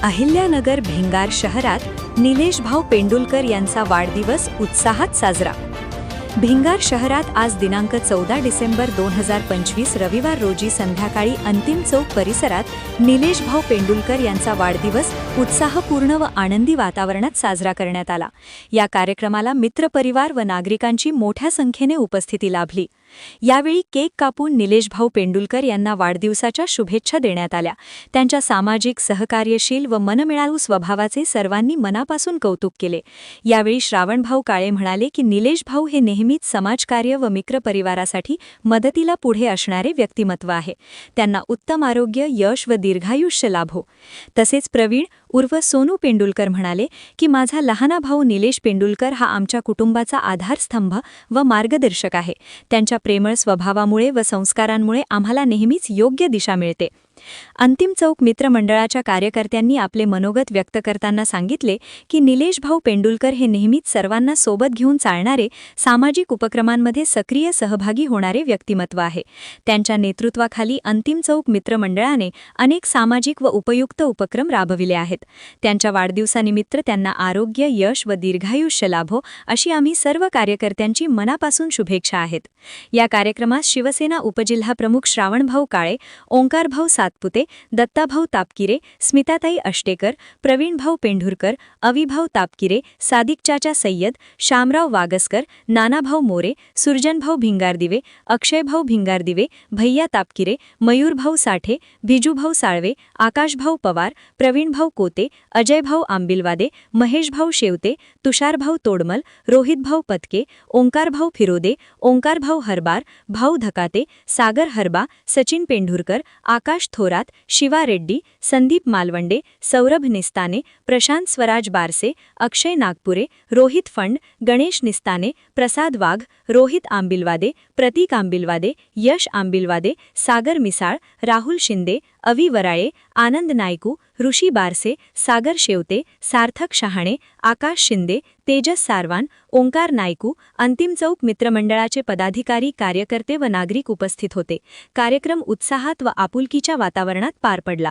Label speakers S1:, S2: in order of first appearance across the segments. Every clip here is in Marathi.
S1: अहिल्यानगर भिंगार शहरात निलेश भाऊ पेंडुलकर यांचा वाढदिवस उत्साहात साजरा। भिंगार शहरात आज दिनांक 14 डिसेंबर 2025 रविवार रोजी संध्याकाळी अंतिम चौक परिसरात निलेश भाऊ पेंडुलकर यांचा वाढदिवस उत्साहपूर्ण व आनंदी वातावरणात साजरा करण्यात आला। या कार्यक्रमाला मित्रपरिवार व नागरिकांची मोठ्या संख्येने उपस्थिती लाभली। यावेळी केक कापून निलेश भाऊ पेंडुलकर यांना वाढदिवसाच्या शुभेच्छा देण्यात आल्या। त्यांच्या सामाजिक, सहकार्यशील व मनमिळावू स्वभावाचे सर्वांनी मनापासून कौतुक केले। यावेळी श्रावणभाऊ काळे म्हणाले की निलेश भाऊ हे नेहमीच समाजकार्य व मित्रपरिवारासाठी मदतीला पुढे असणारे व्यक्तिमत्व आहे। त्यांना उत्तम आरोग्य, यश व दीर्घायुष्य लाभो। तसेच प्रवीण उर्फ सोनू पेंडुलकर म्हणाले की माझा लहाना भाऊ निलेश पेंडुलकर हा आमच्या कुटुंबाचा आधारस्तंभ व मार्गदर्शक आहे। त्यांच्या प्रेमळ स्वभावामुळे व संस्कारांमुळे आम्हाला नेहमीच योग्य दिशा मिळते। अंतिम चौक मित्रमंडळाच्या कार्यकर्त्यांनी आपले मनोगत व्यक्त करताना सांगितले की निलेश भाऊ पेंडुलकर हे नेहमीच सर्वांना सोबत घेऊन चालणारे, सामाजिक उपक्रमांमध्ये सक्रिय सहभागी होणारे व्यक्तिमत्व आहे। त्यांच्या नेतृत्वाखाली अंतिम चौक मित्रमंडळाने अनेक सामाजिक व उपयुक्त उपक्रम राबविले आहेत। त्यांच्या वाढदिवसानिमित्त त्यांना आरोग्य, यश व दीर्घायुष्य लाभो अशी आम्ही सर्व कार्यकर्त्यांची मनापासून शुभेच्छा आहेत। या कार्यक्रमात शिवसेना उपजिल्हाप्रमुख श्रावणभाऊ काळे, ओंकारभाऊ सातपुते, दत्ताभाऊ तापकिरे, स्मिताताई अष्टेकर, प्रवीणभाऊ पेंढुरकर, अविभाऊ तापकिरे, सादिक चाचा सय्यद, शामराव वागसकर, नानाभाऊ मोरे, सुरजनभाऊ भिंगारदिवे, अक्षयभाऊ भिंगारदिवे, भैया तापकिरे, मयूरभाऊ साठे, भिजूभाऊ साळवे, आकाशभाऊ पवार, प्रवीणभाऊ कोते, अजयभाऊ आंबिलवादे, महेशभाऊ शेवते, तुषारभाऊ तोडमल, रोहितभाऊ पतके, ओंकारभाऊ फिरोदे, ओंकारभाऊ हरबार, भाऊ धकाते, सागर हरबा, सचिन पेंढुरकर, आकाश थोरात, शिवा रेड्डी, संदीप मालवंडे, सौरभ निस्ताने, प्रशांत स्वराज बारसे, अक्षय नागपुरे, रोहित फंड, गणेश निस्ताने, प्रसाद वाघ, रोहित आंबिलवादे, प्रतीक आंबिलवादे, यश आंबिलवादे, सागर मिसाळ, राहुल शिंदे, अवी वराळे, आनंद नायकू, ऋषी बारसे, सागर शेवते, सार्थक शहाणे, आकाश शिंदे, तेजस सारवान, ओंकार नायकू, अंतिम चौक मित्रमंडळाचे पदाधिकारी, कार्यकर्ते व नागरिक उपस्थित होते। कार्यक्रम उत्साहात व आपुलकीच्या वातावरणात पार पडला।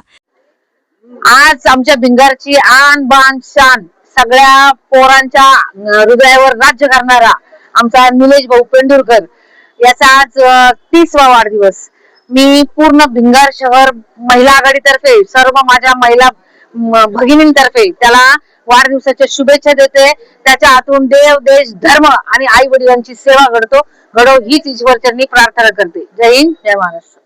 S2: आज आमच्या भिंगारची आन बान शान सगळ्या पोरांच्या हृदयावर राज्य करणारा आमचा निलेश भाऊ पेंढुरकर याचा आज 30वा वाढदिवस। मी पूर्ण भिंगार शहर महिला आघाडीतर्फे सर्व माझ्या महिला भगिनींतर्फे त्याला वाढदिवसाच्या शुभेच्छा देते। त्याच्या हातून देव, देश, धर्म आणि आई वडिलांची सेवा घडो हीच ईश्वरचरणी प्रार्थना करते। जय हिंद, जय महाराष्ट्र।